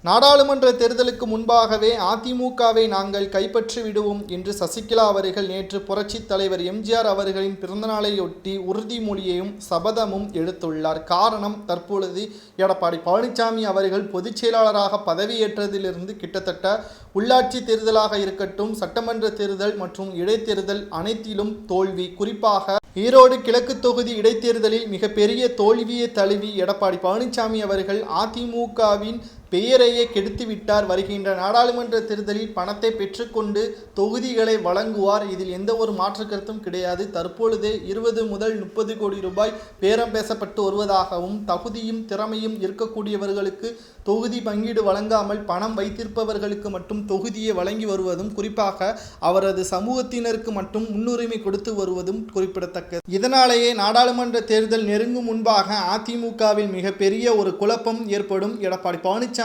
நாடாளுமன்ற தேர்தலுக்கு முன்பாகவே அதிமுகவை நாங்கள் கைப்பற்றி விடுவோம் என்று சசிகலா அவர்கள் நேற்று புரட்சித் தலைவர் எம்ஜிஆர் அவர்களின் பிறந்தநாளையொட்டி உறுதிமொழியையும் சபதமும் எடுத்துள்ளார். காரணம், தற்பொழுது எடப்பாடி பழனிசாமி அவர்கள் பொதுச் செயலாளராக பதவியேற்றதிலிருந்து கிட்டத்தட்ட உள்ளாட்சி தேர்தலாக இருக்கட்டும், சட்டமன்ற தேர்தல் மற்றும் இடைத்தேர்தல் அனைத்திலும் தோல்வி. குறிப்பாக ஈரோடு கிழக்கு தொகுதி இடைத்தேர்தலில் மிகப்பெரிய தோல்வியை தழுவி எடப்பாடி பழனிசாமி அவர்கள் அதிமுகவின் பெயரையே கெடுத்துவிட்டார். வருகின்ற நாடாளுமன்ற தேர்தலில் பணத்தை பெற்றுக்கொண்டு தொகுதிகளை வழங்குவார். இதில் எந்த ஒரு மாற்று கருத்தும் கிடையாது. தற்பொழுது 20 முதல் 30 கோடி ரூபாய் பேரம் பேசப்பட்டு வருவதாகவும், தகுதியும் திறமையும் இருக்கக்கூடியவர்களுக்கு தொகுதி பங்கீடு வழங்காமல் பணம் வைத்திருப்பவர்களுக்கு மட்டும் தொகுதியை வழங்கி வருவதும், குறிப்பாக அவரது சமூகத்தினருக்கு மட்டும் முன்னுரிமை கொடுத்து வருவதும் குறிப்பிடத்தக்கது. இதனாலேயே நாடாளுமன்ற தேர்தல் நெருங்கும் முன்பாக அதிமுகவில் மிகப்பெரிய ஒரு குழப்பம் ஏற்படும். எடப்பாடி பழனிசாமி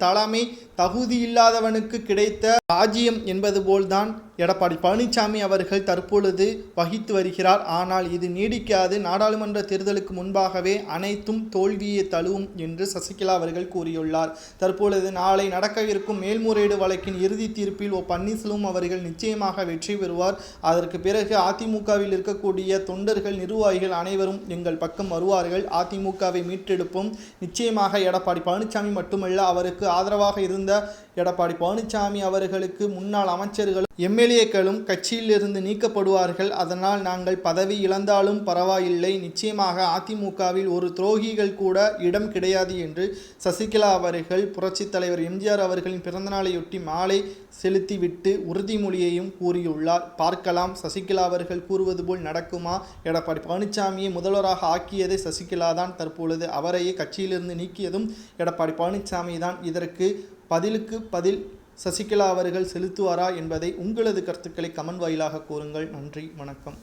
தலைமை தகுதியில்லாதவனுக்கு கிடைத்த ராஜ்யம் என்பது போல்தான் எடப்பாடி பழனிசாமி அவர்கள் தற்பொழுது வகித்து வருகிறார். ஆனால் இது நீடிக்காது. நாடாளுமன்ற தேர்தலுக்கு முன்பாகவே அனைத்தும் தோல்வியை தழுவும் என்று சசிகலா அவர்கள் கூறியுள்ளார். தற்பொழுது நாளை நடக்கவிருக்கும் மேல்முறையீடு வழக்கின் இறுதி தீர்ப்பில் பன்னீர்செல்வம் அவர்கள் நிச்சயமாக வெற்றி பெறுவார். அதற்கு பிறகு அதிமுகவில் இருக்கக்கூடிய தொண்டர்கள், நிர்வாகிகள் அனைவரும் எங்கள் பக்கம் வருவார்கள். அதிமுகவை மீட்டெடுப்போம். நிச்சயமாக எடப்பாடி பழனிசாமி மட்டுமல்ல, அவருக்கு ஆதரவாக இருந்த எடப்பாடி பழனிசாமி அவர்களுக்கு முன்னாள் அமைச்சர்களும் எம்எல்ஏக்களும் கட்சியிலிருந்து நீக்கப்படுவார்கள். அதனால் நாங்கள் பதவி இழந்தாலும் பரவாயில்லை, நிச்சயமாக அதிமுகவில் ஒரு துரோகிகள் கூட இடம் கிடையாது என்று சசிகலா அவர்கள் புரட்சித் தலைவர் எம்ஜிஆர் அவர்களின் பிறந்தநாளையொட்டி மாலை செலுத்திவிட்டு உறுதிமொழியையும் கூறியுள்ளார். பார்க்கலாம், சசிகலா அவர்கள் கூறுவது போல் நடக்குமா? எடப்பாடி பழனிசாமியை முதல்வராக ஆக்கியதை சசிகலா தான். தற்பொழுது அவரையே கட்சியிலிருந்து நீக்கியதும் எடப்பாடி பழனிசாமி தான். இதற்கு பதிலுக்கு பதில் சசிகலா அவர்கள் செலுத்துவாரா என்பதை உங்களது கருத்துக்களை கமெண்ட் வாயிலாக கூறுங்கள். நன்றி, வணக்கம்.